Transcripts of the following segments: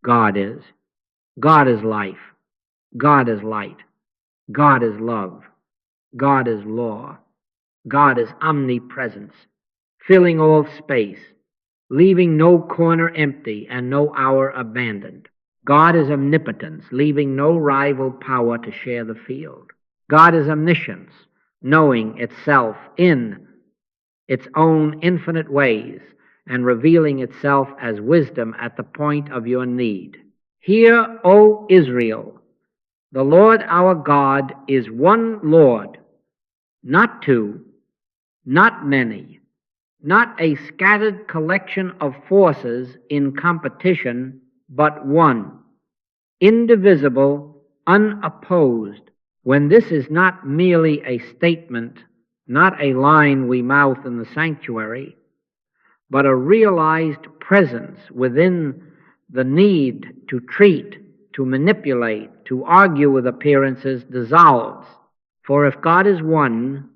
God is. God is life. God is light. God is love. God is law. God is omnipresence, filling all space, leaving no corner empty and no hour abandoned. God is omnipotence, leaving no rival power to share the field. God is omniscience, knowing itself in its own infinite ways and revealing itself as wisdom at the point of your need. Hear, O Israel, the Lord our God is one Lord, not two, not many, not a scattered collection of forces in competition, but one, indivisible, unopposed. When this is not merely a statement, not a line we mouth in the sanctuary, but a realized presence within the need to treat, to manipulate, to argue with appearances dissolves. For if God is one,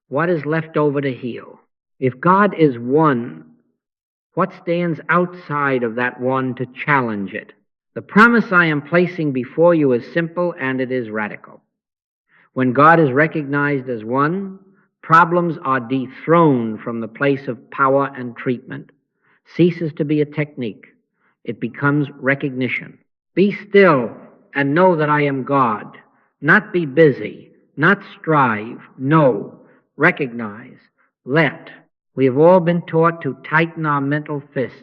what is left over to heal? If God is one, what stands outside of that one to challenge it? The promise I am placing before you is simple and it is radical. When God is recognized as one, problems are dethroned from the place of power and treatment, ceases to be a technique. It becomes recognition. Be still and know that I am God. Not be busy, not strive, know, recognize, let. We have all been taught to tighten our mental fists,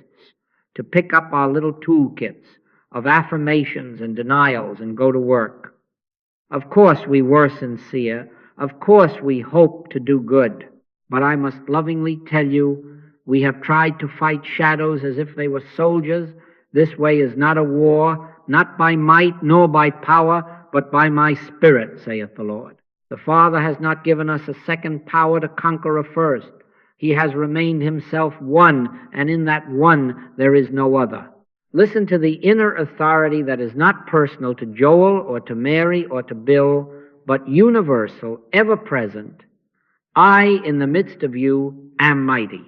to pick up our little toolkits of affirmations and denials and go to work. Of course we were sincere. Of course we hope to do good. But I must lovingly tell you, we have tried to fight shadows as if they were soldiers. This way is not a war, not by might nor by power, but by my Spirit, saith the Lord. The Father has not given us a second power to conquer a first. He has remained himself one, and in that one there is no other. Listen to the inner authority that is not personal to Joel or to Mary or to Bill, but universal, ever-present. I, in the midst of you, am mighty.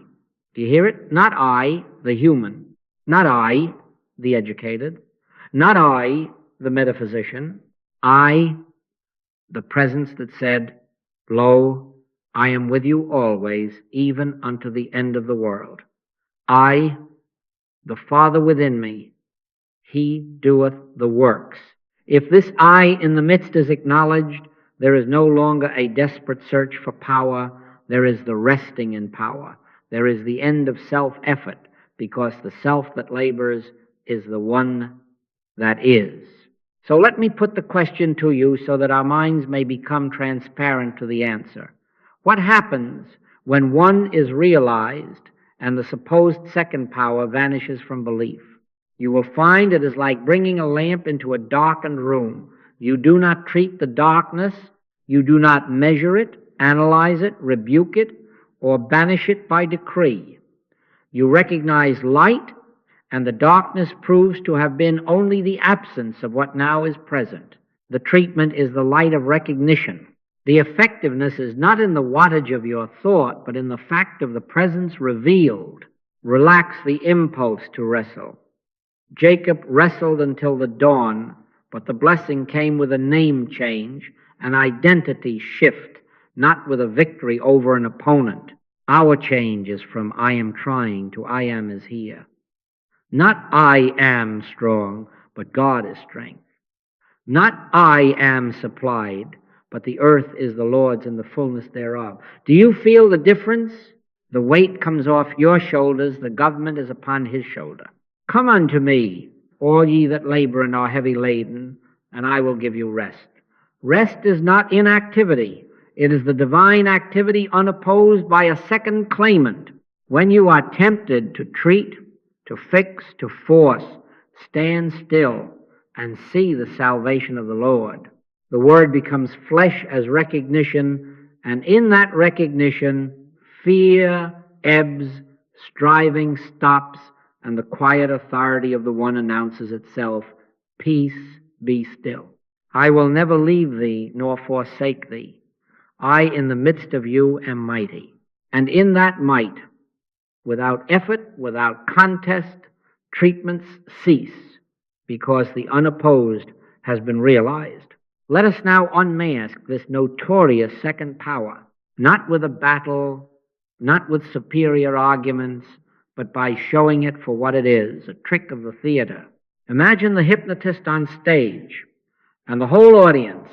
Do you hear it? Not I, the human. Not I, the educated. Not I, the metaphysician. I, the presence that said, Lo, I am with you always, even unto the end of the world. I, the Father within me, he doeth the works. If this I in the midst is acknowledged, there is no longer a desperate search for power. There is the resting in power. There is the end of self-effort, because the self that labors is the one that is. So let me put the question to you so that our minds may become transparent to the answer. What happens when one is realized and the supposed second power vanishes from belief? You will find it is like bringing a lamp into a darkened room. You do not treat the darkness, you do not measure it, analyze it, rebuke it, or banish it by decree. You recognize light, and the darkness proves to have been only the absence of what now is present. The treatment is the light of recognition. The effectiveness is not in the wattage of your thought, but in the fact of the presence revealed. Relax the impulse to wrestle. Jacob wrestled until the dawn, but the blessing came with a name change, an identity shift, not with a victory over an opponent. Our change is from I am trying to I am is here. Not I am strong, but God is strength. Not I am supplied, but the earth is the Lord's and the fullness thereof. Do you feel the difference? The weight comes off your shoulders, the government is upon his shoulder. Come unto me, all ye that labor and are heavy laden, and I will give you rest. Rest is not inactivity. It is the divine activity unopposed by a second claimant. When you are tempted to treat, to fix, to force, stand still and see the salvation of the Lord. The Word becomes flesh as recognition, and in that recognition, fear ebbs, striving stops, and the quiet authority of the One announces itself, Peace, be still. I will never leave thee nor forsake thee. I in the midst of you am mighty. And in that might, without effort, without contest, treatments cease, because the unopposed has been realized. Let us now unmask this notorious second power, not with a battle, not with superior arguments, but by showing it for what it is, a trick of the theater. Imagine the hypnotist on stage, and the whole audience,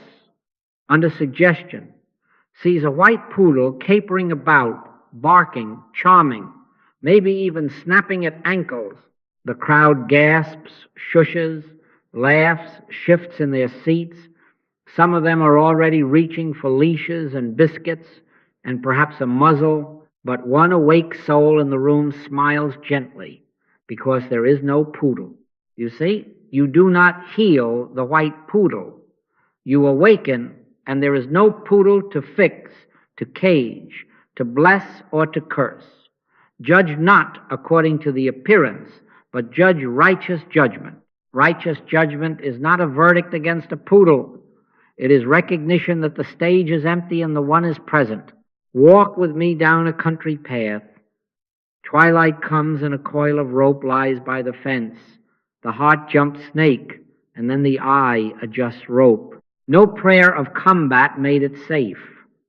under suggestion, sees a white poodle capering about, barking, charming, maybe even snapping at ankles. The crowd gasps, shushes, laughs, shifts in their seats. Some of them are already reaching for leashes and biscuits and perhaps a muzzle, but one awake soul in the room smiles gently because there is no poodle. You see, you do not heal the white poodle. You awaken, and there is no poodle to fix, to cage, to bless, or to curse. Judge not according to the appearance, but judge righteous judgment. Righteous judgment is not a verdict against a poodle. It is recognition that the stage is empty and the one is present. Walk with me down a country path. Twilight comes and a coil of rope lies by the fence. The heart jumps snake, and then the eye adjusts rope. No prayer of combat made it safe.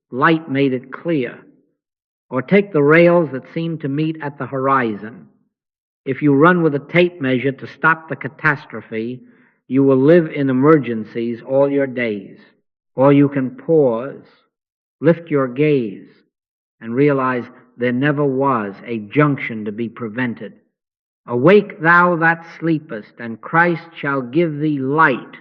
Light made it clear. Or take the rails that seem to meet at the horizon. If you run with a tape measure to stop the catastrophe, you will live in emergencies all your days. Or you can pause, lift your gaze, and realize there never was a junction to be prevented. Awake thou that sleepest, and Christ shall give thee light,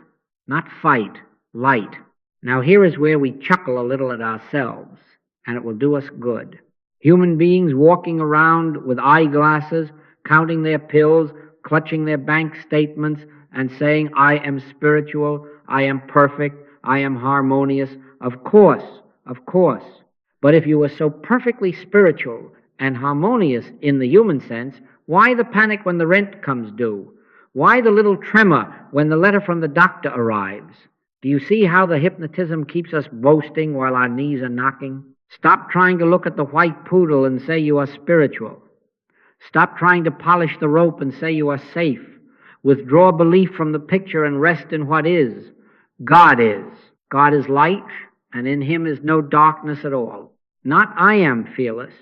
not fight, light. Now here is where we chuckle a little at ourselves, and it will do us good. Human beings walking around with eyeglasses, counting their pills, clutching their bank statements, and saying, I am spiritual, I am perfect, I am harmonious. Of course, of course. But if you were so perfectly spiritual and harmonious in the human sense, why the panic when the rent comes due? Why the little tremor when the letter from the doctor arrives? Do you see how the hypnotism keeps us boasting while our knees are knocking? Stop trying to look at the white poodle and say you are spiritual. Stop trying to polish the rope and say you are safe. Withdraw belief from the picture and rest in what is. God is. God is light, and in him is no darkness at all. Not I am fearless,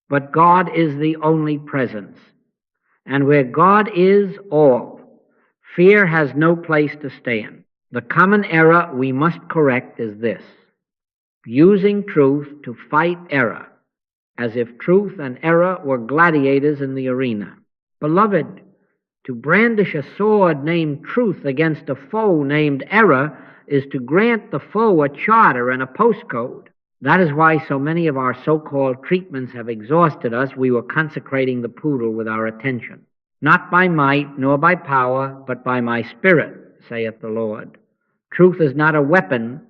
but God is the only presence. And where God is, all. Fear has no place to stand. The common error we must correct is this: using truth to fight error, as if truth and error were gladiators in the arena. Beloved, to brandish a sword named truth against a foe named error is to grant the foe a charter and a postcode. That is why so many of our so-called treatments have exhausted us. We were consecrating the poodle with our attention. Not by might, nor by power, but by my spirit, saith the Lord. Truth is not a weapon.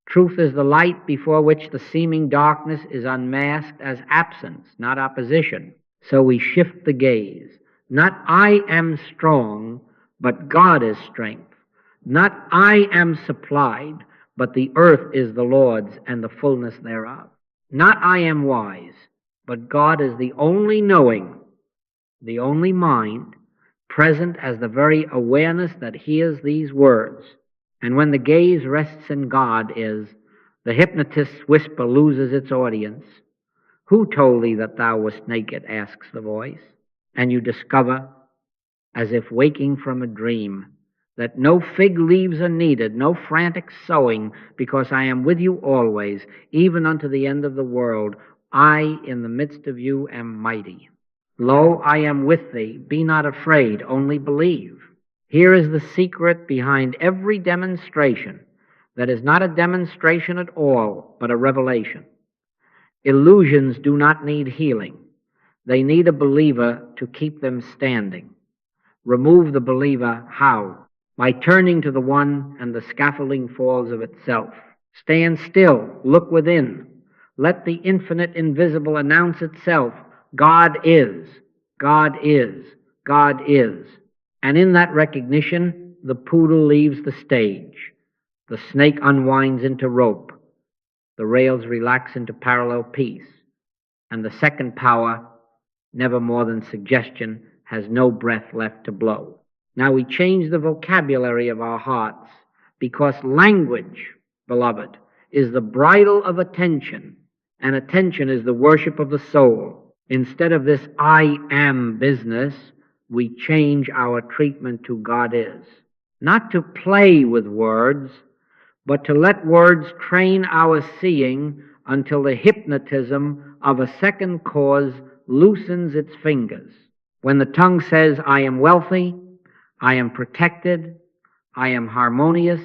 Truth is the light before which the seeming darkness is unmasked as absence, not opposition. So we shift the gaze. Not I am strong, but God is strength. Not I am supplied, but the earth is the Lord's and the fullness thereof. Not I am wise, but God is the only knowing, the only mind, present as the very awareness that hears these words. And when the gaze rests in God the hypnotist's whisper loses its audience. Who told thee that thou wast naked, asks the voice. And you discover, as if waking from a dream, that no fig leaves are needed, no frantic sowing, because I am with you always, even unto the end of the world. I, in the midst of you, am mighty. Lo, I am with thee. Be not afraid, only believe. Here is the secret behind every demonstration that is not a demonstration at all, but a revelation. Illusions do not need healing. They need a believer to keep them standing. Remove the believer how? By turning to the one, and the scaffolding falls of itself. Stand still, look within. Let the infinite invisible announce itself. God is, God is, God is. And in that recognition, the poodle leaves the stage. The snake unwinds into rope. The rails relax into parallel piece. And the second power, never more than suggestion, has no breath left to blow. Now we change the vocabulary of our hearts, because language, beloved, is the bridle of attention, and attention is the worship of the soul. Instead of this I am business, we change our treatment to God is. Not to play with words, but to let words train our seeing until the hypnotism of a second cause loosens its fingers. When the tongue says, I am wealthy, I am protected, I am harmonious,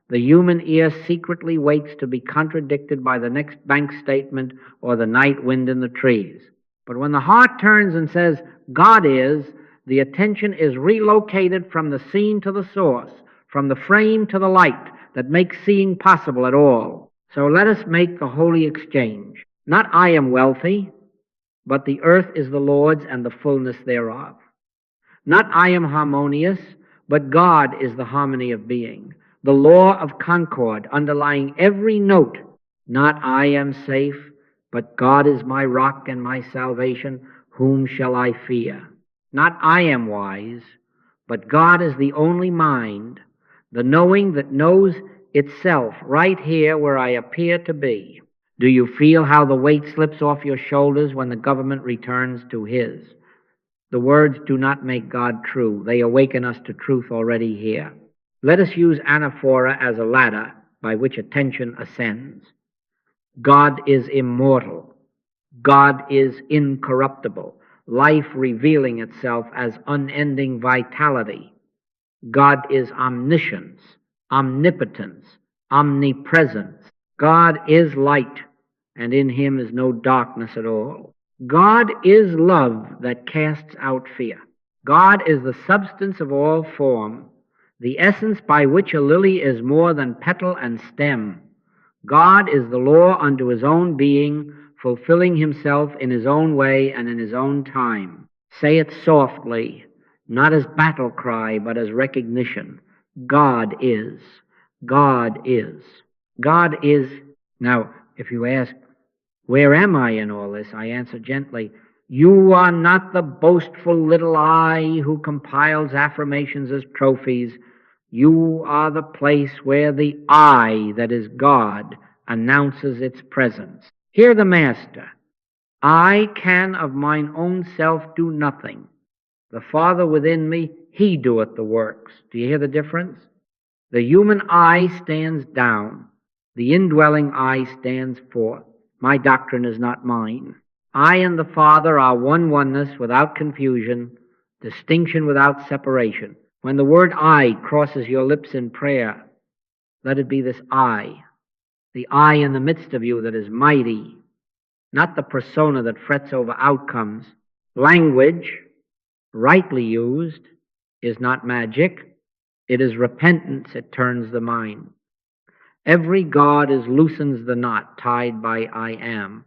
the human ear secretly waits to be contradicted by the next bank statement or the night wind in the trees. But when the heart turns and says, God is, the attention is relocated from the scene to the source, from the frame to the light that makes seeing possible at all. So let us make the holy exchange. Not I am wealthy, but the earth is the Lord's and the fullness thereof. Not I am harmonious, but God is the harmony of being, the law of concord underlying every note. Not I am safe, but God is my rock and my salvation. Whom shall I fear? Not I am wise, but God is the only mind, the knowing that knows itself right here where I appear to be. Do you feel how the weight slips off your shoulders when the government returns to His? The words do not make God true. They awaken us to truth already here. Let us use anaphora as a ladder by which attention ascends. God is immortal. God is incorruptible. Life revealing itself as unending vitality. God is omniscience, omnipotence, omnipresence. God is light, and in Him is no darkness at all. God is love that casts out fear. God is the substance of all form, the essence by which a lily is more than petal and stem. God is the law unto His own being, fulfilling Himself in His own way and in His own time. Say it softly, not as battle cry, but as recognition. God is. God is. God is. Now, if you ask, where am I in all this? I answer gently, you are not the boastful little I who compiles affirmations as trophies. You are the place where the I that is God announces its presence. Hear the Master. I can of mine own self do nothing. The Father within me, He doeth the works. Do you hear the difference? The human I stands down. The indwelling I stands forth. My doctrine is not mine. I and the Father are one oneness without confusion, distinction without separation. When the word I crosses your lips in prayer, let it be this I, the I in the midst of you that is mighty, not the persona that frets over outcomes. Language, rightly used, is not magic. It is repentance. It turns the mind. Every God is loosens the knot tied by I am.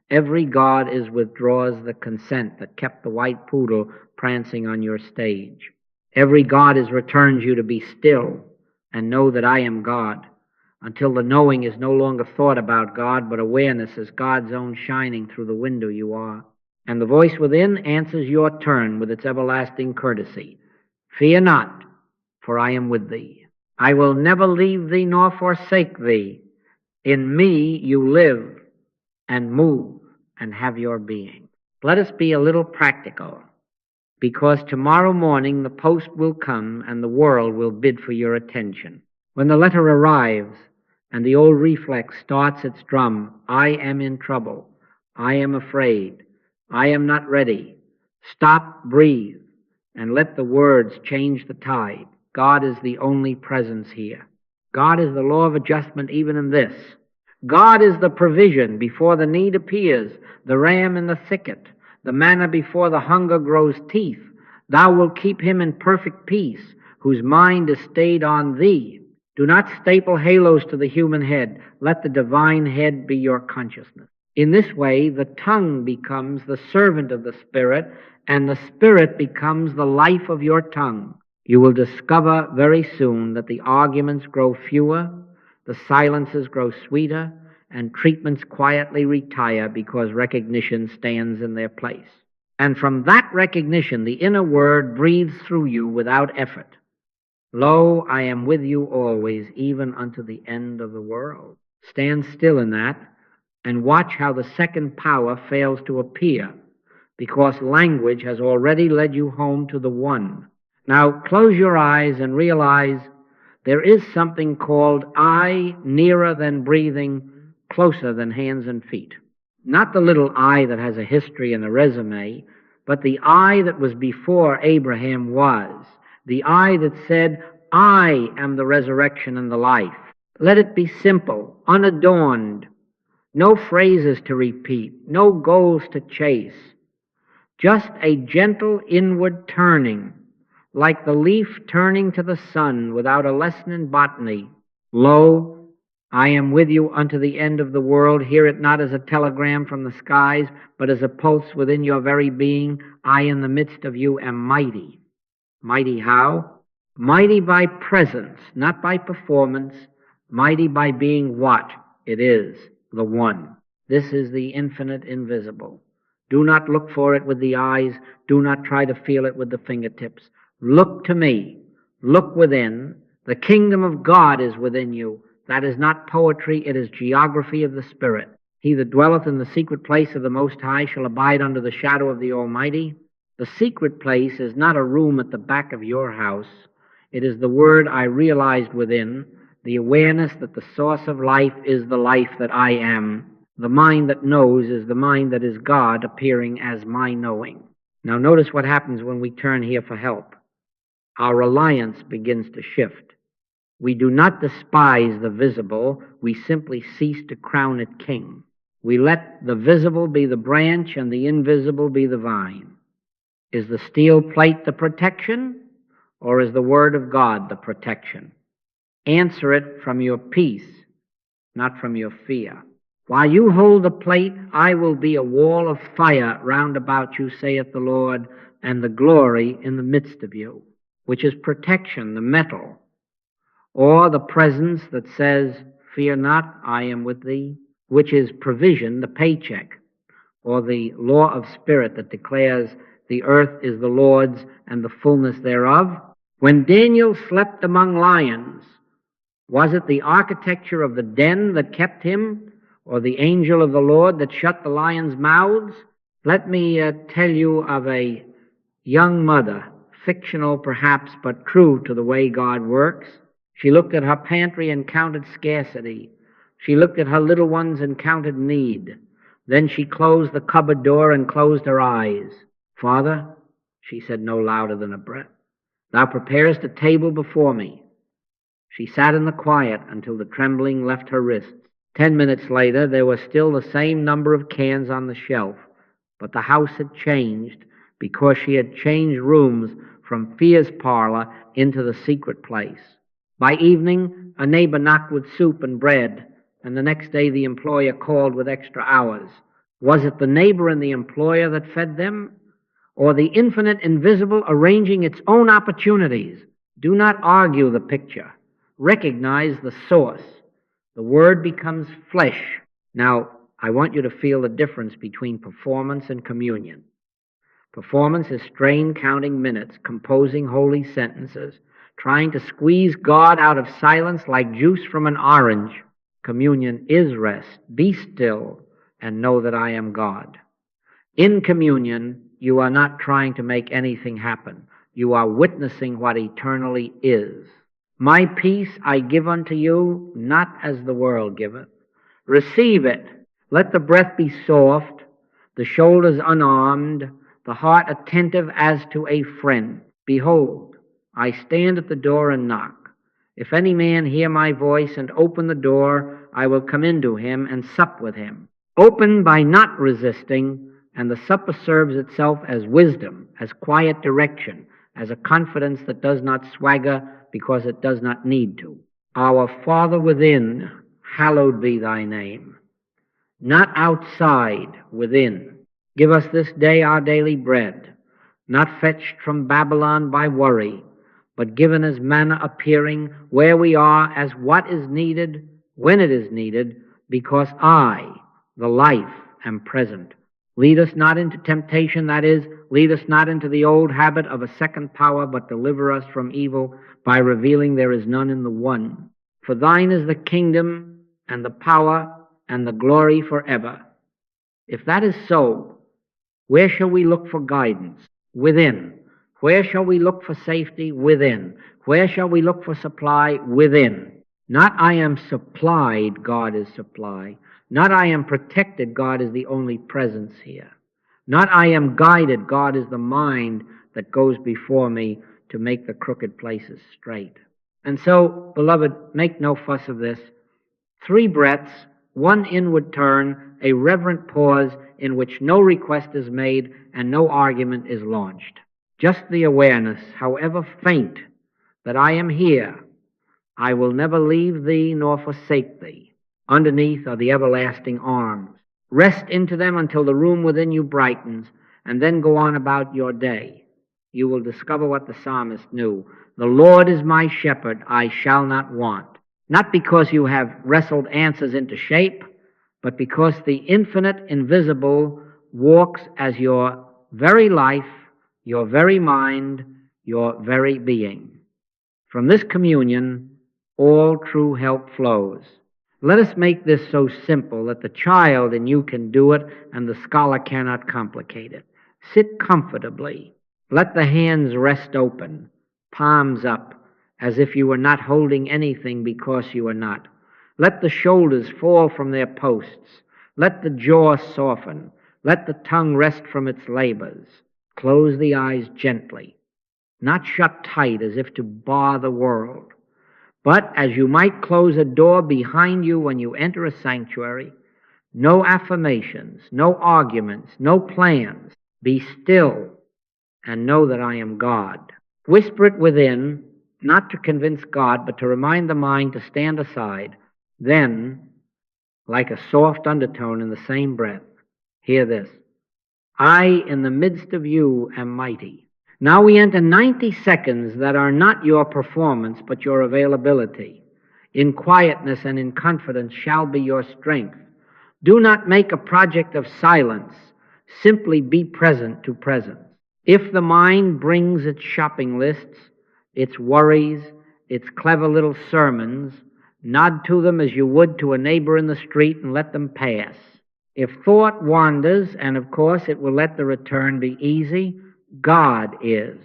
Every God is withdraws the consent that kept the white poodle prancing on your stage. Every God is returns you to be still and know that I am God, until the knowing is no longer thought about God, but awareness as God's own shining through the window you are. And the voice within answers your turn with its everlasting courtesy. Fear not, for I am with thee. I will never leave thee nor forsake thee. In me you live and move and have your being. Let us be a little practical, because tomorrow morning the post will come and the world will bid for your attention. When the letter arrives and the old reflex starts its drum, I am in trouble, I am afraid, I am not ready. Stop, breathe, and let the words change the tide. God is the only presence here. God is the law of adjustment even in this. God is the provision before the need appears, the ram in the thicket, the manna before the hunger grows teeth. Thou wilt keep him in perfect peace, whose mind is stayed on thee. Do not staple halos to the human head. Let the divine head be your consciousness. In this way, the tongue becomes the servant of the Spirit, and the Spirit becomes the life of your tongue. You will discover very soon that the arguments grow fewer, the silences grow sweeter, and treatments quietly retire because recognition stands in their place. And from that recognition, the inner word breathes through you without effort. Lo, I am with you always, even unto the end of the world. Stand still in that and watch how the second power fails to appear, because language has already led you home to the one. Now close your eyes and realize there is something called I, nearer than breathing, closer than hands and feet. Not the little I that has a history and a resume, but the I that was before Abraham was. The I that said, I am the resurrection and the life. Let it be simple, unadorned, no phrases to repeat, no goals to chase. Just a gentle inward turning, like the leaf turning to the sun without a lesson in botany. Lo, I am with you unto the end of the world. Hear it not as a telegram from the skies, but as a pulse within your very being. I in the midst of you am mighty. Mighty how? Mighty by presence, not by performance. Mighty by being what it is, the one. This is the infinite invisible. Do not look for it with the eyes. Do not try to feel it with the fingertips. Look to me. Look within. The kingdom of God is within you. That is not poetry, it is geography of the Spirit. He that dwelleth in the secret place of the Most High shall abide under the shadow of the Almighty. The secret place is not a room at the back of your house. It is the word I realized within, the awareness that the source of life is the life that I am. The mind that knows is the mind that is God appearing as my knowing. Now notice what happens when we turn here for help. Our reliance begins to shift. We do not despise the visible, we simply cease to crown it king. We let the visible be the branch and the invisible be the vine. Is the steel plate the protection, or is the Word of God the protection? Answer it from your peace, not from your fear. While you hold the plate, I will be a wall of fire round about you, saith the Lord, and the glory in the midst of you, which is protection, the metal, or the presence that says, fear not, I am with thee, which is provision, the paycheck, or the law of spirit that declares the earth is the Lord's and the fullness thereof. When Daniel slept among lions, was it the architecture of the den that kept him, or the angel of the Lord that shut the lions' mouths? Let me tell you of a young mother, fictional perhaps, but true to the way God works. She looked at her pantry and counted scarcity. She looked at her little ones and counted need. Then she closed the cupboard door and closed her eyes. Father, she said no louder than a breath, thou preparest a table before me. She sat in the quiet until the trembling left her wrists. 10 minutes later, there was still the same number of cans on the shelf, but the house had changed because she had changed rooms from fear's parlor into the secret place. By evening, a neighbor knocked with soup and bread, and the next day the employer called with extra hours. Was it the neighbor and the employer that fed them, or the infinite invisible arranging its own opportunities? Do not argue the picture. Recognize the source. The Word becomes flesh. Now, I want you to feel the difference between performance and communion. Performance is strain counting minutes, composing holy sentences, trying to squeeze God out of silence like juice from an orange. Communion is rest. Be still and know that I am God. In communion, you are not trying to make anything happen. You are witnessing what eternally is. My peace I give unto you, not as the world giveth. Receive it. Let the breath be soft, the shoulders unarmed, the heart attentive as to a friend. Behold, I stand at the door and knock. If any man hear my voice and open the door, I will come into him and sup with him. Open by not resisting, and the supper serves itself as wisdom, as quiet direction, as a confidence that does not swagger because it does not need to. Our Father within, hallowed be thy name. Not outside, within. Give us this day our daily bread, not fetched from Babylon by worry, but given as manna appearing where we are as what is needed, when it is needed, because I, the life, am present. Lead us not into temptation, that is, lead us not into the old habit of a second power, but deliver us from evil by revealing there is none in the one. For thine is the kingdom and the power and the glory forever. If that is so, where shall we look for guidance? Within. Where shall we look for safety? Within. Where shall we look for supply? Within. Not I am supplied, God is supply. Not I am protected, God is the only presence here. Not I am guided, God is the mind that goes before me to make the crooked places straight. And so, beloved, make no fuss of this. 3 breaths, 1 inward turn, a reverent pause in which no request is made and no argument is launched. Just the awareness, however faint, that I am here. I will never leave thee nor forsake thee. Underneath are the everlasting arms. Rest into them until the room within you brightens, and then go on about your day. You will discover what the psalmist knew. The Lord is my shepherd, I shall not want. Not because you have wrestled answers into shape, but because the infinite, invisible walks as your very life, your very mind, your very being. From this communion, all true help flows. Let us make this so simple that the child in you can do it and the scholar cannot complicate it. Sit comfortably. Let the hands rest open, palms up, as if you were not holding anything because you are not. Let the shoulders fall from their posts. Let the jaw soften. Let the tongue rest from its labors. Close the eyes gently, not shut tight as if to bar the world. But as you might close a door behind you when you enter a sanctuary, no affirmations, no arguments, no plans. Be still and know that I am God. Whisper it within, not to convince God, but to remind the mind to stand aside. Then, like a soft undertone in the same breath, hear this. I, in the midst of you, am mighty. Now we enter 90 seconds that are not your performance, but your availability. In quietness and in confidence shall be your strength. Do not make a project of silence. Simply be present to presence. If the mind brings its shopping lists, its worries, its clever little sermons, nod to them as you would to a neighbor in the street and let them pass. If thought wanders, and of course it will let the return be easy, God is.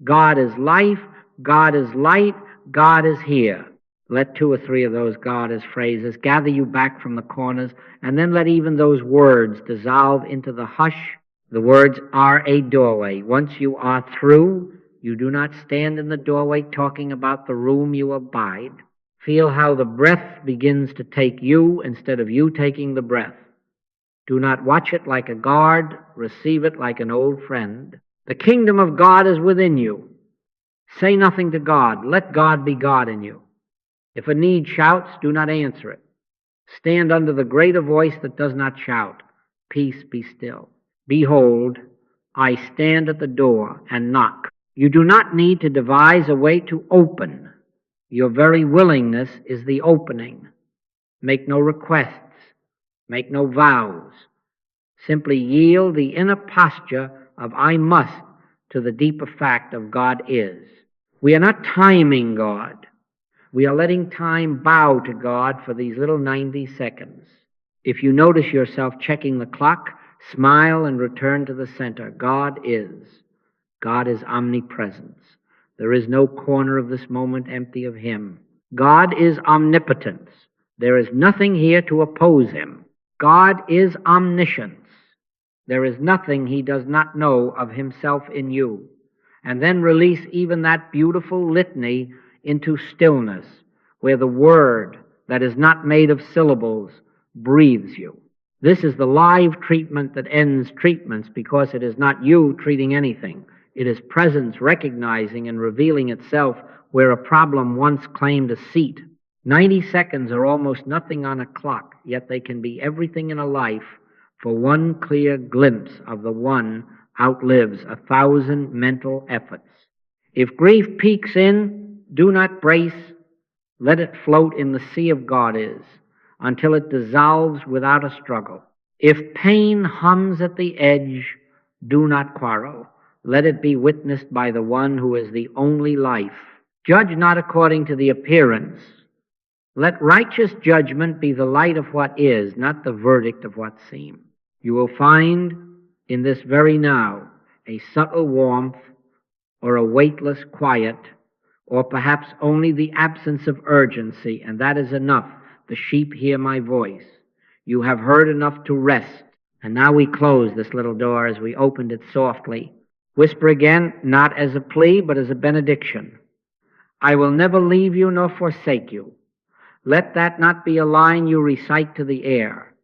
God is life, God is light, God is here. Let 2 or 3 of those God is phrases gather you back from the corners, and then let even those words dissolve into the hush. The words are a doorway. Once you are through, you do not stand in the doorway talking about the room you abide. Feel how the breath begins to take you instead of you taking the breath. Do not watch it like a guard, receive it like an old friend. The kingdom of God is within you. Say nothing to God. Let God be God in you. If a need shouts, do not answer it. Stand under the greater voice that does not shout. Peace, be still. Behold, I stand at the door and knock. You do not need to devise a way to open. Your very willingness is the opening. Make no requests. Make no vows. Simply yield the inner posture of I must to the deeper fact of God is. We are not timing God. We are letting time bow to God for these little 90 seconds. If you notice yourself checking the clock, smile and return to the center. God is. God is omnipresence. There is no corner of this moment empty of Him. God is omnipotence. There is nothing here to oppose Him. God is omniscience. There is nothing He does not know of Himself in you. And then release even that beautiful litany into stillness, where the word that is not made of syllables breathes you. This is the live treatment that ends treatments, because it is not you treating anything. It is presence recognizing and revealing itself where a problem once claimed a seat. 90 seconds are almost nothing on a clock, yet they can be everything in a life, for one clear glimpse of the one outlives 1,000 mental efforts. If grief peeks in, do not brace. Let it float in the sea of God is, until it dissolves without a struggle. If pain hums at the edge, do not quarrel. Let it be witnessed by the one who is the only life. Judge not according to the appearance. Let righteous judgment be the light of what is, not the verdict of what seems. You will find in this very now a subtle warmth or a weightless quiet, or perhaps only the absence of urgency, and that is enough. The sheep hear my voice. You have heard enough to rest. And now we close this little door as we opened it softly. Whisper again, not as a plea, but as a benediction. I will never leave you nor forsake you. Let that not be a line you recite to the air.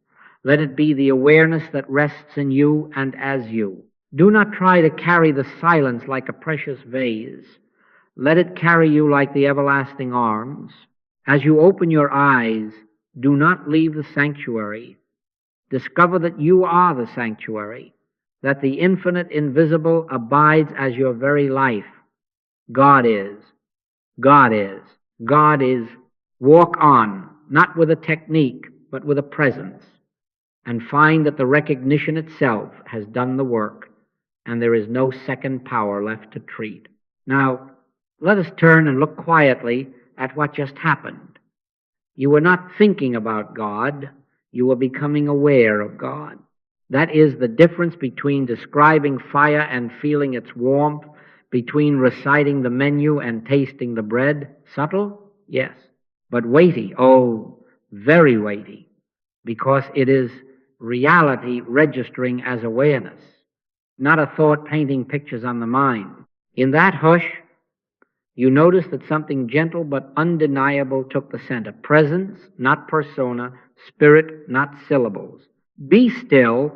Let it be the awareness that rests in you and as you. Do not try to carry the silence like a precious vase. Let it carry you like the everlasting arms. As you open your eyes, do not leave the sanctuary. Discover that you are the sanctuary, that the infinite invisible abides as your very life. God is. God is. God is. Walk on, not with a technique, but with a presence, and find that the recognition itself has done the work, and there is no second power left to treat. Now, let us turn and look quietly at what just happened. You were not thinking about God, you were becoming aware of God. That is the difference between describing fire and feeling its warmth, between reciting the menu and tasting the bread. Subtle? Yes. But weighty, oh, very weighty, because it is reality registering as awareness, not a thought painting pictures on the mind. In that hush, you notice that something gentle but undeniable took the center. Presence, not persona, spirit, not syllables. Be still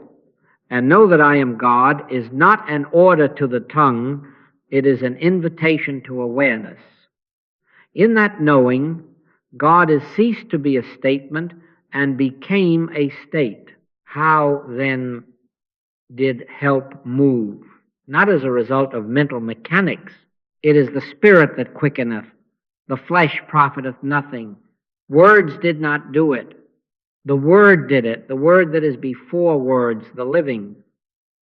and know that I am God is not an order to the tongue, it is an invitation to awareness. In that knowing, God has ceased to be a statement and became a state. How then did help move? Not as a result of mental mechanics. It is the spirit that quickeneth. The flesh profiteth nothing. Words did not do it. The Word did it. The Word that is before words, the living.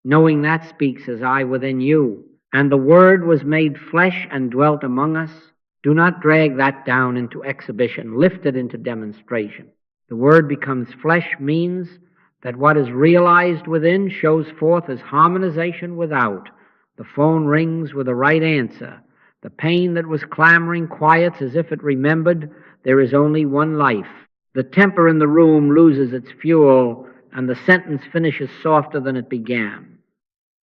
Knowing that speaks as I within you. And the Word was made flesh and dwelt among us. Do not drag that down into exhibition. Lift it into demonstration. The Word becomes flesh means that what is realized within shows forth as harmonization without. The phone rings with the right answer. The pain that was clamoring quiets as if it remembered there is only one life. The temper in the room loses its fuel, and the sentence finishes softer than it began.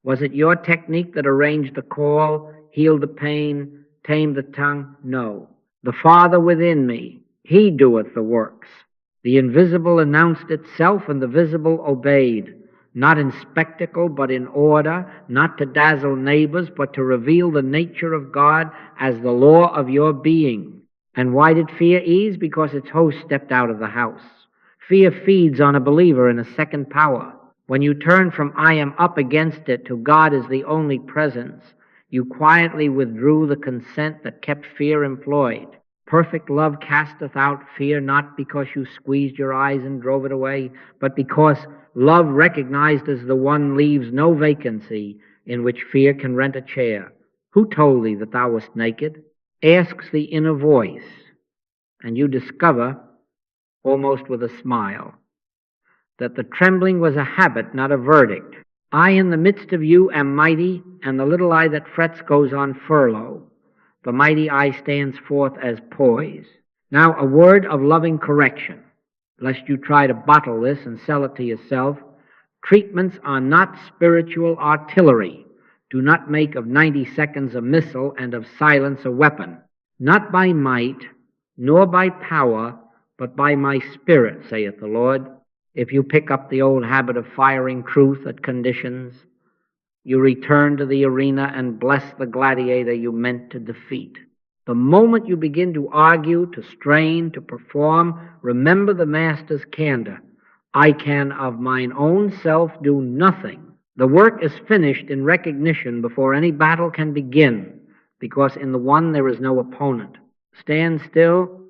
Was it your technique that arranged the call, healed the pain, tamed the tongue? No. The Father within me, He doeth the works. The invisible announced itself, and the visible obeyed, not in spectacle, but in order, not to dazzle neighbors, but to reveal the nature of God as the law of your being. And why did fear ease? Because its host stepped out of the house. Fear feeds on a believer in a second power. When you turn from I am up against it to God is the only presence, you quietly withdrew the consent that kept fear employed. Perfect love casteth out fear, not because you squeezed your eyes and drove it away, but because love recognized as the one leaves no vacancy in which fear can rent a chair. Who told thee that thou wast naked? Asks the inner voice, and you discover, almost with a smile, that the trembling was a habit, not a verdict. I in the midst of you am mighty, and the little eye that frets goes on furlough. The mighty eye stands forth as poise. Now a word of loving correction, lest you try to bottle this and sell it to yourself. Treatments are not spiritual artillery. Do not make of 90 seconds a missile and of silence a weapon. Not by might, nor by power, but by my spirit, saith the Lord. If you pick up the old habit of firing truth at conditions, you return to the arena and bless the gladiator you meant to defeat. The moment you begin to argue, to strain, to perform, remember the Master's candor. I can of mine own self do nothing. The work is finished in recognition before any battle can begin, because in the one there is no opponent. Stand still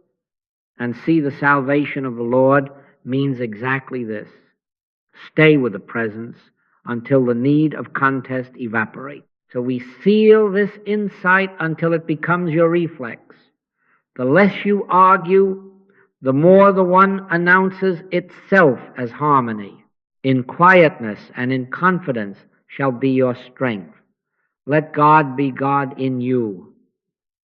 and see the salvation of the Lord means exactly this. Stay with the presence until the need of contest evaporates. So we seal this insight until it becomes your reflex. The less you argue, the more the one announces itself as harmony. In quietness and in confidence shall be your strength. Let God be God in you.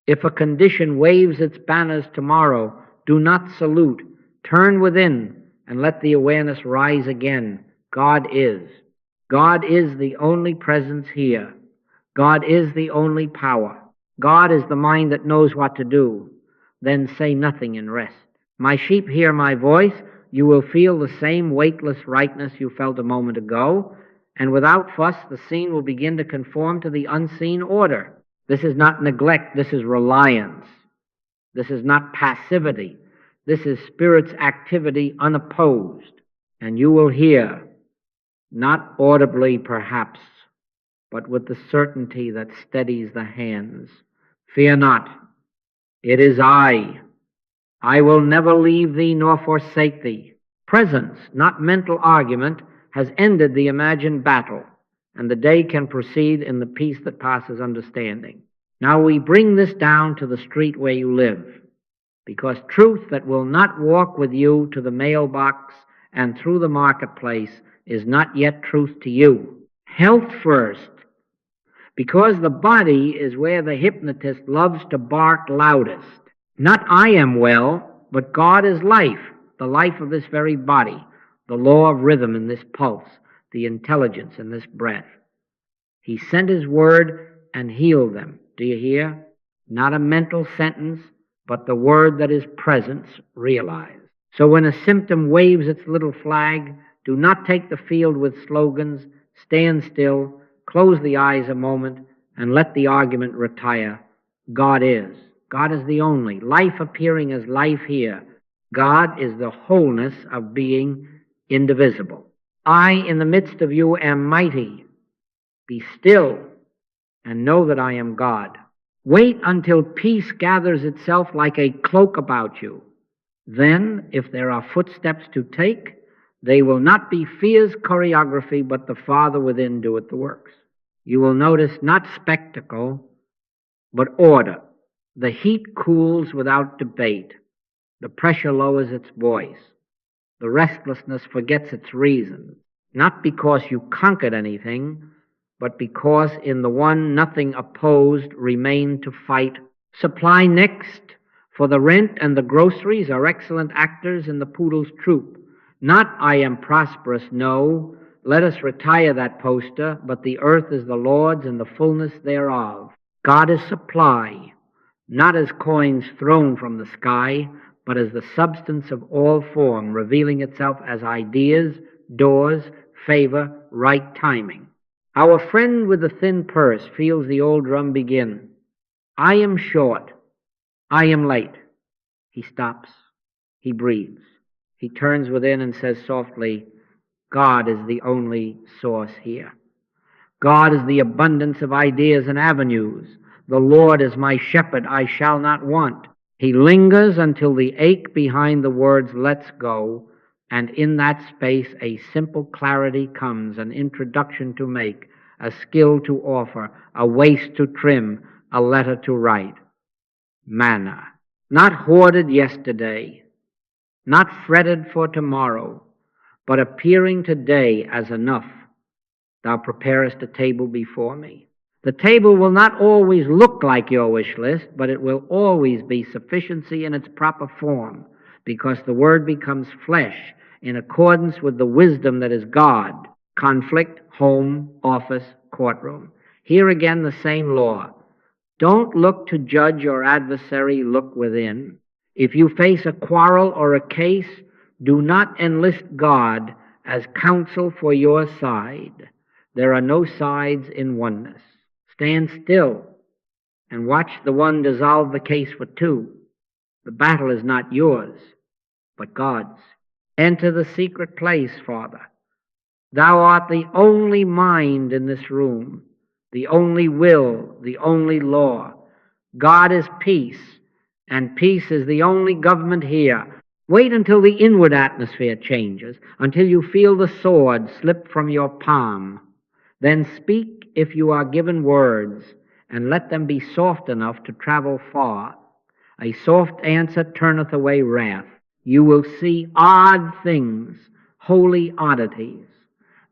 If a condition waves its banners tomorrow, do not salute. Turn within and let the awareness rise again. God is. God is the only presence here. God is the only power. God is the mind that knows what to do. Then say nothing and rest. My sheep hear my voice. You will feel the same weightless rightness you felt a moment ago, and without fuss the scene will begin to conform to the unseen order. This is not neglect, this is reliance. This is not passivity. This is Spirit's activity unopposed. And you will hear, not audibly perhaps, but with the certainty that steadies the hands, fear not, it is I. I will never leave thee nor forsake thee. Presence, not mental argument, has ended the imagined battle, and the day can proceed in the peace that passes understanding. Now we bring this down to the street where you live, because truth that will not walk with you to the mailbox and through the marketplace is not yet truth to you. Health first, because the body is where the hypnotist loves to bark loudest. Not I am well, but God is life, the life of this very body, the law of rhythm in this pulse, the intelligence in this breath. He sent his word and healed them. Do you hear? Not a mental sentence, but the word that is presence realized. So when a symptom waves its little flag, do not take the field with slogans. Stand still, close the eyes a moment, and let the argument retire. God is. God is the only. Life appearing as life here. God is the wholeness of being indivisible. I in the midst of you am mighty. Be still and know that I am God. Wait until peace gathers itself like a cloak about you. Then, if there are footsteps to take, they will not be fear's choreography, but the Father within doeth the works. You will notice not spectacle, but order. The heat cools without debate. The pressure lowers its voice. The restlessness forgets its reason, not because you conquered anything, but because in the one nothing opposed remained to fight. Supply next, for the rent and the groceries are excellent actors in the poodle's troupe. Not I am prosperous, no, let us retire that poster, but the earth is the Lord's and the fullness thereof. God is supply, not as coins thrown from the sky, but as the substance of all form, revealing itself as ideas, doors, favor, right timing. Our friend with the thin purse feels the old drum begin. I am short. I am late. He stops. He breathes. He turns within and says softly, God is the only source here. God is the abundance of ideas and avenues. The Lord is my shepherd, I shall not want. He lingers until the ache behind the words let's go, and in that space a simple clarity comes, an introduction to make, a skill to offer, a waist to trim, a letter to write. Manna, not hoarded yesterday, not fretted for tomorrow, but appearing today as enough. Thou preparest a table before me. The table will not always look like your wish list, but it will always be sufficiency in its proper form, because the Word becomes flesh in accordance with the wisdom that is God. Conflict, home, office, courtroom. Here again the same law. Don't look to judge your adversary, look within. If you face a quarrel or a case, do not enlist God as counsel for your side. There are no sides in oneness. Stand still and watch the one dissolve the case for two. The battle is not yours, but God's. Enter the secret place, Father. Thou art the only mind in this room, the only will, the only law. God is peace, and peace is the only government here. Wait until the inward atmosphere changes, until you feel the sword slip from your palm. Then speak if you are given words, and let them be soft enough to travel far. A soft answer turneth away wrath. You will see odd things, holy oddities.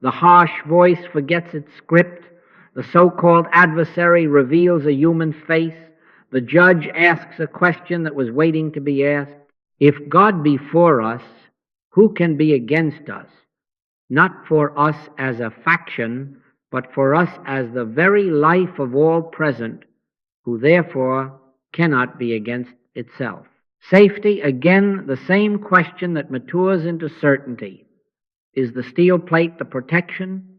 The harsh voice forgets its script. The so-called adversary reveals a human face. The judge asks a question that was waiting to be asked. If God be for us, who can be against us? Not for us as a faction, but for us as the very life of all present, who therefore cannot be against itself. Safety, again, the same question that matures into certainty. Is the steel plate the protection,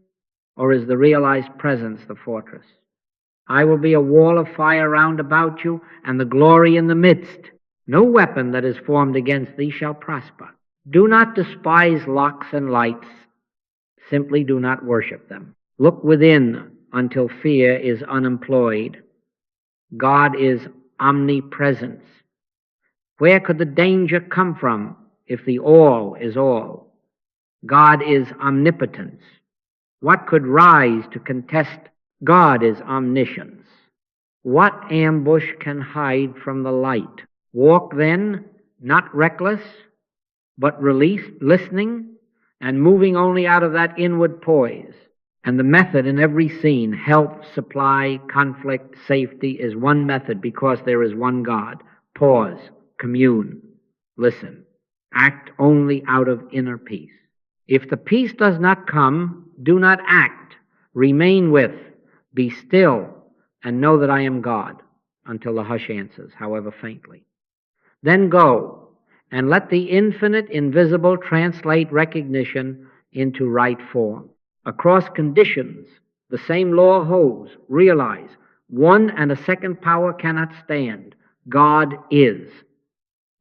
or is the realized presence the fortress? I will be a wall of fire round about you, and the glory in the midst. No weapon that is formed against thee shall prosper. Do not despise locks and lights. Simply do not worship them. Look within until fear is unemployed. God is omnipresence. Where could the danger come from if the all is all? God is omnipotence. What could rise to contest? God is omniscience. What ambush can hide from the light? Walk then, not reckless, but released, listening, and moving only out of that inward poise. And the method in every scene, help, supply, conflict, safety, is one method because there is one God. Pause, commune, listen. Act only out of inner peace. If the peace does not come, do not act. Remain with, be still, and know that I am God, until the hush answers, however faintly. Then go, and let the infinite invisible translate recognition into right form. Across conditions, the same law holds. Realize, one and a second power cannot stand. God is.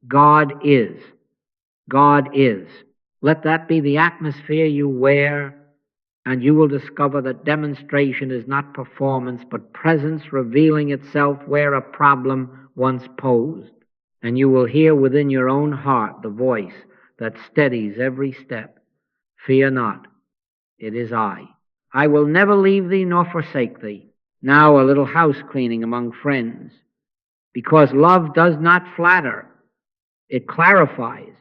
God is. God is. Let that be the atmosphere you wear, and you will discover that demonstration is not performance, but presence revealing itself where a problem once posed. And you will hear within your own heart the voice that steadies every step. Fear not, it is I. I will never leave thee nor forsake thee. Now a little house cleaning among friends. Because love does not flatter, it clarifies.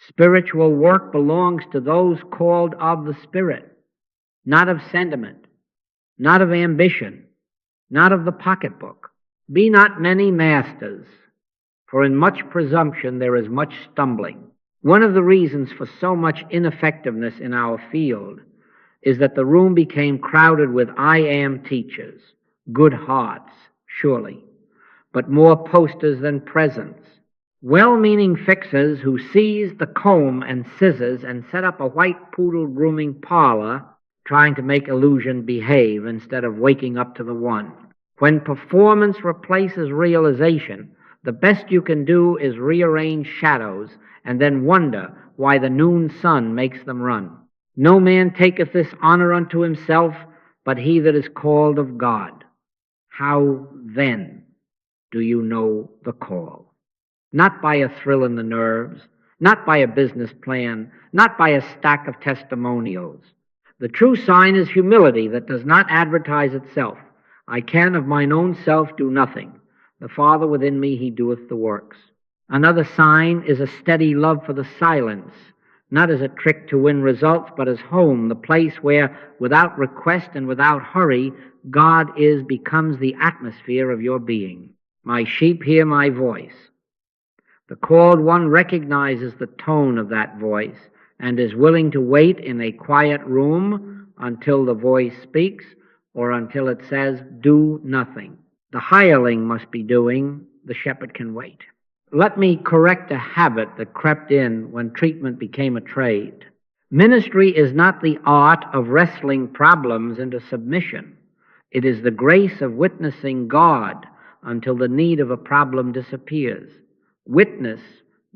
Spiritual work belongs to those called of the Spirit, not of sentiment, not of ambition, not of the pocketbook. Be not many masters, for in much presumption there is much stumbling. One of the reasons for so much ineffectiveness in our field is that the room became crowded with I am teachers, good hearts, surely, but more posters than presents. Well-meaning fixers who seize the comb and scissors and set up a white poodle grooming parlor, trying to make illusion behave instead of waking up to the one. When performance replaces realization, the best you can do is rearrange shadows and then wonder why the noon sun makes them run. No man taketh this honor unto himself, but he that is called of God. How then do you know the call? Not by a thrill in the nerves, not by a business plan, not by a stack of testimonials. The true sign is humility that does not advertise itself. I can of mine own self do nothing. The Father within me, he doeth the works. Another sign is a steady love for the silence, not as a trick to win results, but as home, the place where, without request and without hurry, God becomes the atmosphere of your being. My sheep hear my voice. The called one recognizes the tone of that voice and is willing to wait in a quiet room until the voice speaks or until it says, do nothing. The hireling must be doing, the shepherd can wait. Let me correct a habit that crept in when treatment became a trade. Ministry is not the art of wrestling problems into submission. It is the grace of witnessing God until the need of a problem disappears. Witness,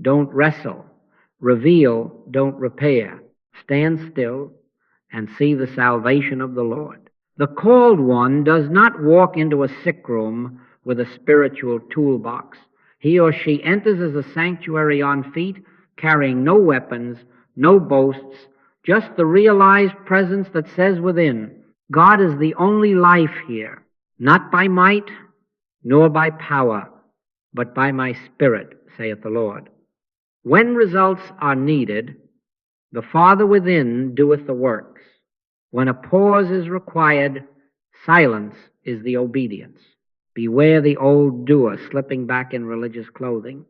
don't wrestle. Reveal, don't repair. Stand still and see the salvation of the Lord. The called one does not walk into a sick room with a spiritual toolbox. He or she enters as a sanctuary on feet, carrying no weapons, no boasts, just the realized presence that says within, God is the only life here, not by might, nor by power, but by my Spirit, saith the Lord. When results are needed, the Father within doeth the works. When a pause is required, silence is the obedience. Beware the old doer slipping back in religious clothing.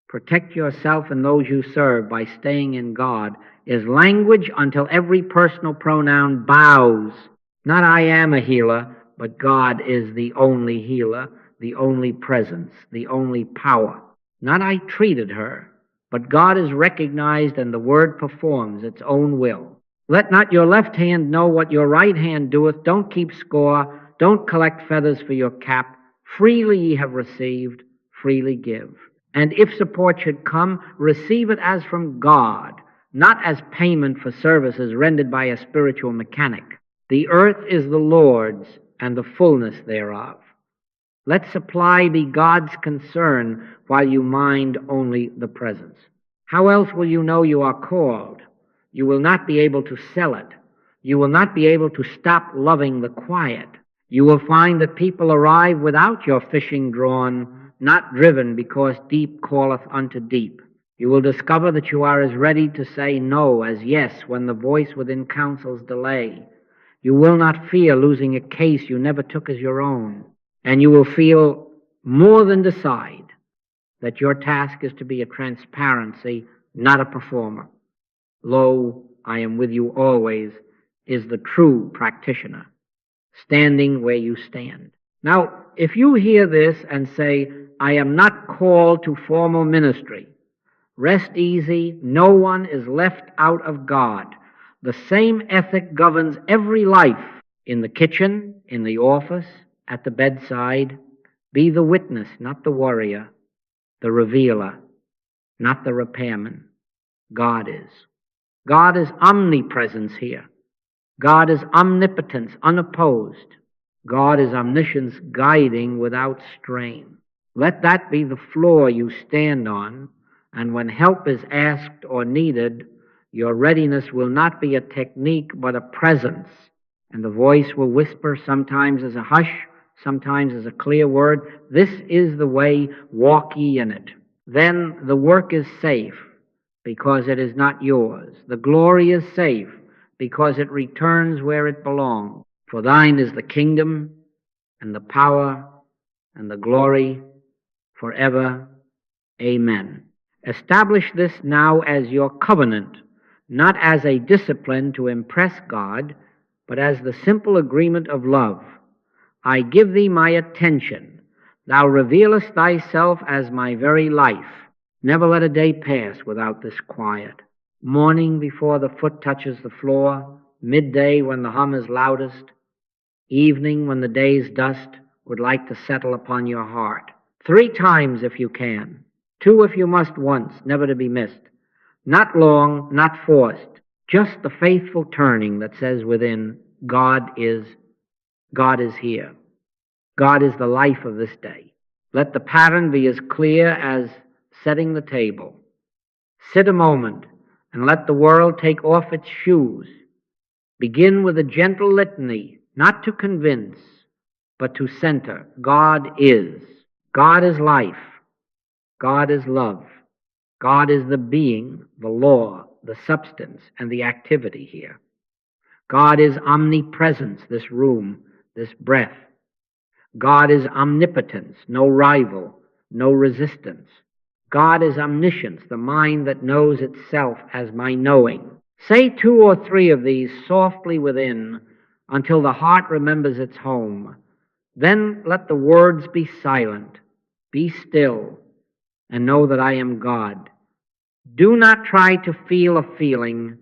Protect yourself and those you serve by staying in God is language until every personal pronoun bows. Not I am a healer, but God is the only healer, the only presence, the only power. Not I treated her, but God is recognized and the word performs its own will. Let not your left hand know what your right hand doeth. Don't keep score. Don't collect feathers for your cap. Freely ye have received, freely give. And if support should come, receive it as from God, not as payment for services rendered by a spiritual mechanic. The earth is the Lord's, and the fullness thereof. Let supply be God's concern, while you mind only the presence. How else will you know you are called? You will not be able to sell it. You will not be able to stop loving the quiet. You will find that people arrive without your fishing drawn, not driven because deep calleth unto deep. You will discover that you are as ready to say no as yes when the voice within counsels delay. You will not fear losing a case you never took as your own, and you will feel more than decide that your task is to be a transparency, not a performer. Lo, I am with you always is the true practitioner, standing where you stand. Now, if you hear this and say, I am not called to formal ministry, rest easy, no one is left out of God. The same ethic governs every life, in the kitchen, in the office, at the bedside. Be the witness, not the warrior, the revealer, not the repairman. God is. God is omnipresence here. God is omnipotence, unopposed. God is omniscience, guiding without strain. Let that be the floor you stand on, and when help is asked or needed, your readiness will not be a technique but a presence, and the voice will whisper sometimes as a hush, sometimes as a clear word, this is the way, walk ye in it. Then the work is safe, because it is not yours. The glory is safe, because it returns where it belongs. For thine is the kingdom, and the power, and the glory, forever. Amen. Establish this now as your covenant, not as a discipline to impress God, but as the simple agreement of love. I give thee my attention. Thou revealest thyself as my very life. Never let a day pass without this quiet. Morning before the foot touches the floor, midday when the hum is loudest, evening when the day's dust would like to settle upon your heart. 3 times if you can. 2 if you must once, never to be missed. Not long, not forced, just the faithful turning that says within, God is here. God is the life of this day. Let the pattern be as clear as setting the table. Sit a moment and let the world take off its shoes. Begin with a gentle litany, not to convince, but to center. God is. God is life. God is love. God is the being, the law, the substance, and the activity here. God is omnipresence, this room, this breath. God is omnipotence, no rival, no resistance. God is omniscience, the mind that knows itself as my knowing. Say 2 or 3 of these softly within until the heart remembers its home. Then let the words be silent. Be still and know that I am God. Do not try to feel a feeling.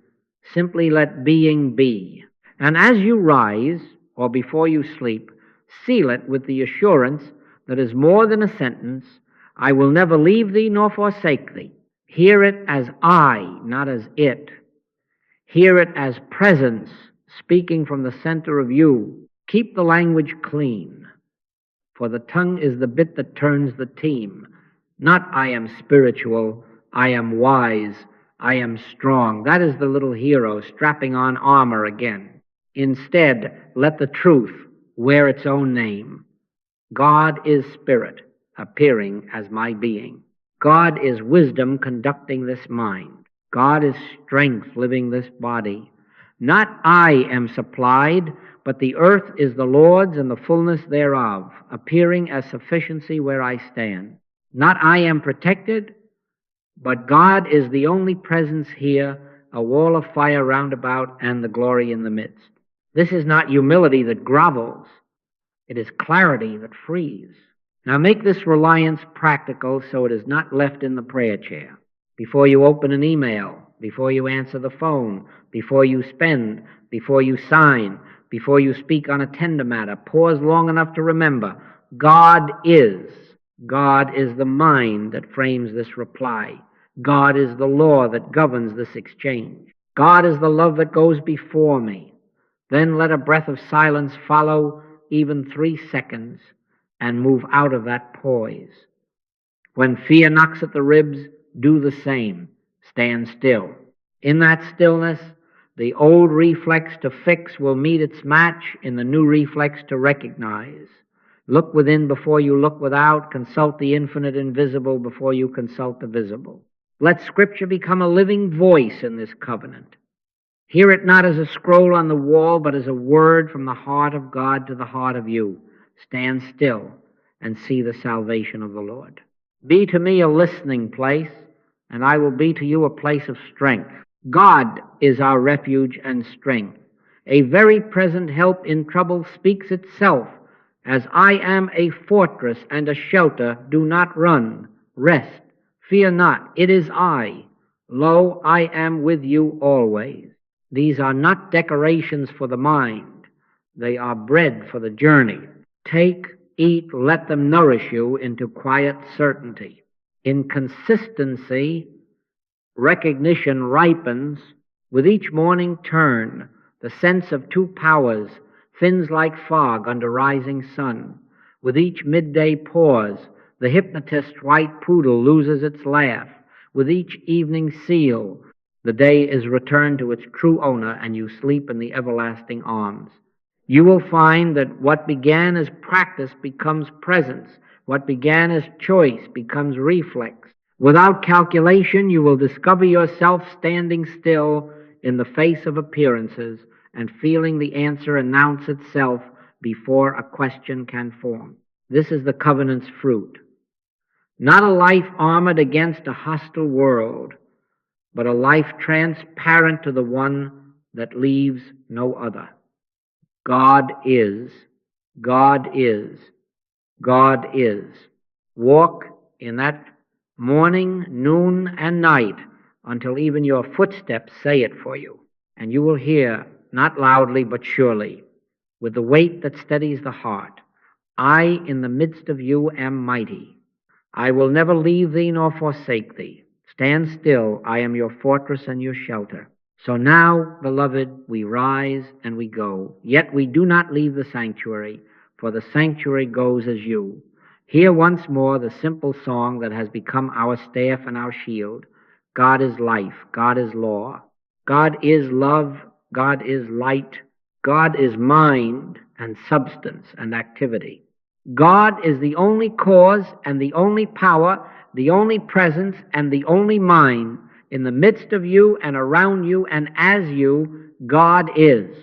Simply let being be. And as you rise, or before you sleep, seal it with the assurance that is more than a sentence, I will never leave thee nor forsake thee. Hear it as I, not as it. Hear it as presence, speaking from the center of you. Keep the language clean, for the tongue is the bit that turns the team. Not I am spiritual, I am wise. I am strong. That is the little hero strapping on armor again. Instead, let the truth wear its own name. God is spirit, appearing as my being. God is wisdom conducting this mind. God is strength living this body. Not I am supplied, but the earth is the Lord's and the fullness thereof, appearing as sufficiency where I stand. Not I am protected, but God is the only presence here, a wall of fire round about, and the glory in the midst. This is not humility that grovels. It is clarity that frees. Now make this reliance practical so it is not left in the prayer chair. Before you open an email, before you answer the phone, before you spend, before you sign, before you speak on a tender matter, pause long enough to remember, God is. God is the mind that frames this reply. God is the law that governs this exchange. God is the love that goes before me. Then let a breath of silence follow, even 3 seconds, and move out of that poise. When fear knocks at the ribs, do the same. Stand still. In that stillness, the old reflex to fix will meet its match in the new reflex to recognize. Look within before you look without. Consult the infinite invisible before you consult the visible. Let Scripture become a living voice in this covenant. Hear it not as a scroll on the wall, but as a word from the heart of God to the heart of you. Stand still and see the salvation of the Lord. Be to me a listening place, and I will be to you a place of strength. God is our refuge and strength. A very present help in trouble speaks itself. As I am a fortress and a shelter, do not run. Rest. Fear not. It is I. Lo, I am with you always. These are not decorations for the mind. They are bread for the journey. Take, eat, let them nourish you into quiet certainty. In consistency, recognition ripens. With each morning turn, the sense of two powers thins like fog under rising sun. With each midday pause, the hypnotist's white poodle loses its laugh. With each evening seal, the day is returned to its true owner, and you sleep in the everlasting arms. You will find that what began as practice becomes presence. What began as choice becomes reflex. Without calculation, you will discover yourself standing still in the face of appearances and feeling the answer announce itself before a question can form. This is the covenant's fruit. Not a life armored against a hostile world, but a life transparent to the one that leaves no other. God is, God is, God is. Walk in that morning, noon, and night until even your footsteps say it for you. And you will hear, not loudly but surely, with the weight that steadies the heart, I in the midst of you am mighty. I will never leave thee nor forsake thee. Stand still, I am your fortress and your shelter. So now, beloved, we rise and we go. Yet we do not leave the sanctuary, for the sanctuary goes as you. Hear once more the simple song that has become our staff and our shield. God is life, God is law, God is love, God is light, God is mind and substance and activity. God is the only cause and the only power, the only presence and the only mind. In the midst of you and around you and as you, God is.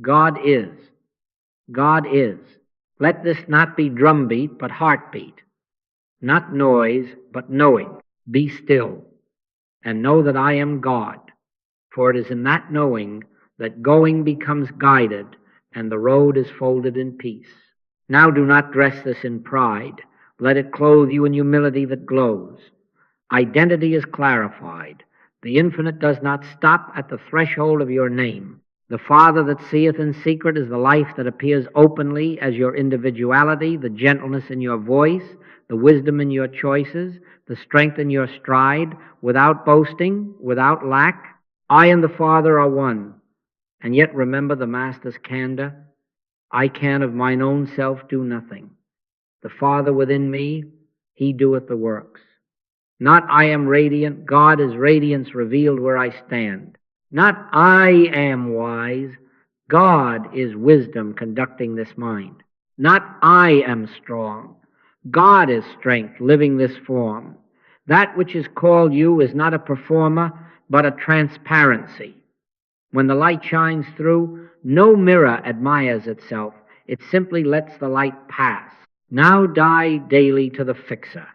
God is. God is. Let this not be drumbeat, but heartbeat. Not noise, but knowing. Be still and know that I am God. For it is in that knowing that going becomes guided and the road is folded in peace. Now do not dress this in pride. Let it clothe you in humility that glows. Identity is clarified. The infinite does not stop at the threshold of your name. The Father that seeth in secret is the life that appears openly as your individuality, the gentleness in your voice, the wisdom in your choices, the strength in your stride, without boasting, without lack. I and the Father are one. And yet remember the Master's candor. I can of mine own self do nothing. The Father within me, he doeth the works. Not I am radiant, God is radiance revealed where I stand. Not I am wise, God is wisdom conducting this mind. Not I am strong, God is strength living this form. That which is called you is not a performer, but a transparency. When the light shines through, no mirror admires itself. It simply lets the light pass. Now die daily to the fixer,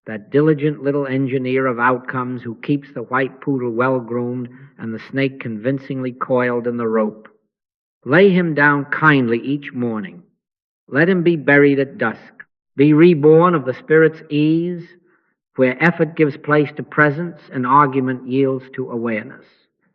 that diligent little engineer of outcomes who keeps the white poodle well groomed and the snake convincingly coiled in the rope. Lay him down kindly each morning. Let him be buried at dusk. Be reborn of the Spirit's ease, where effort gives place to presence and argument yields to awareness.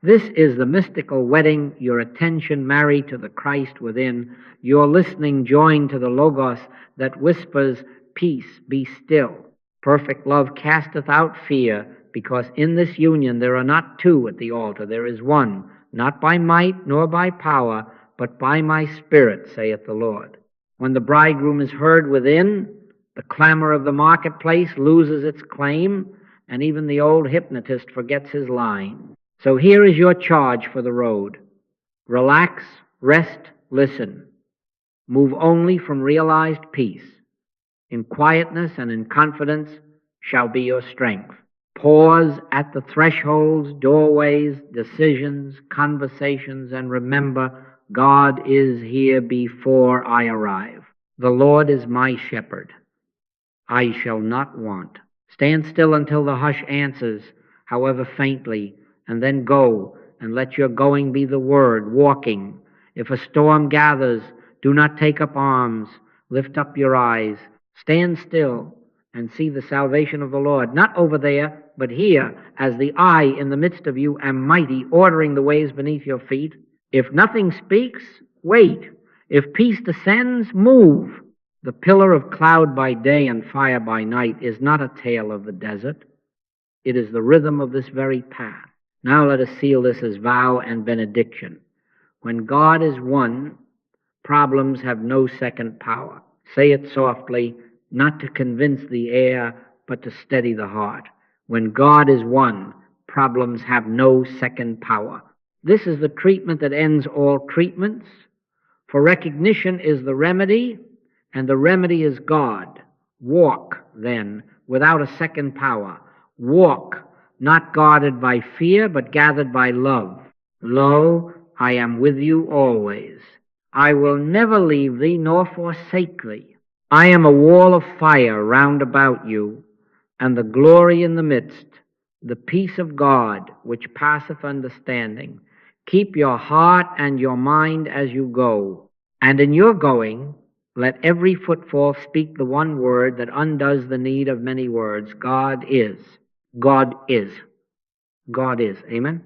This is the mystical wedding, your attention married to the Christ within, your listening joined to the Logos that whispers, peace, be still. Perfect love casteth out fear, because in this union there are not two at the altar, there is one, not by might nor by power, but by my Spirit, saith the Lord. When the bridegroom is heard within, the clamor of the marketplace loses its claim, and even the old hypnotist forgets his line. So here is your charge for the road. Relax, rest, listen. Move only from realized peace. In quietness and in confidence shall be your strength. Pause at the thresholds, doorways, decisions, conversations, and remember, God is here before I arrive. The Lord is my shepherd. I shall not want. Stand still until the hush answers, however faintly, and then go, and let your going be the word, walking. If a storm gathers, do not take up arms. Lift up your eyes. Stand still and see the salvation of the Lord, not over there, but here, as the I in the midst of you am mighty, ordering the ways beneath your feet. If nothing speaks, wait. If peace descends, move. The pillar of cloud by day and fire by night is not a tale of the desert. It is the rhythm of this very path. Now let us seal this as vow and benediction. When God is one, problems have no second power. Say it softly, not to convince the air, but to steady the heart. When God is one, problems have no second power. This is the treatment that ends all treatments, for recognition is the remedy, and the remedy is God. Walk, then, without a second power. Walk, not guarded by fear, but gathered by love. Lo, I am with you always. I will never leave thee nor forsake thee. I am a wall of fire round about you, and the glory in the midst, the peace of God, which passeth understanding. Keep your heart and your mind as you go, and in your going, let every footfall speak the one word that undoes the need of many words. God is. God is. God is. Amen?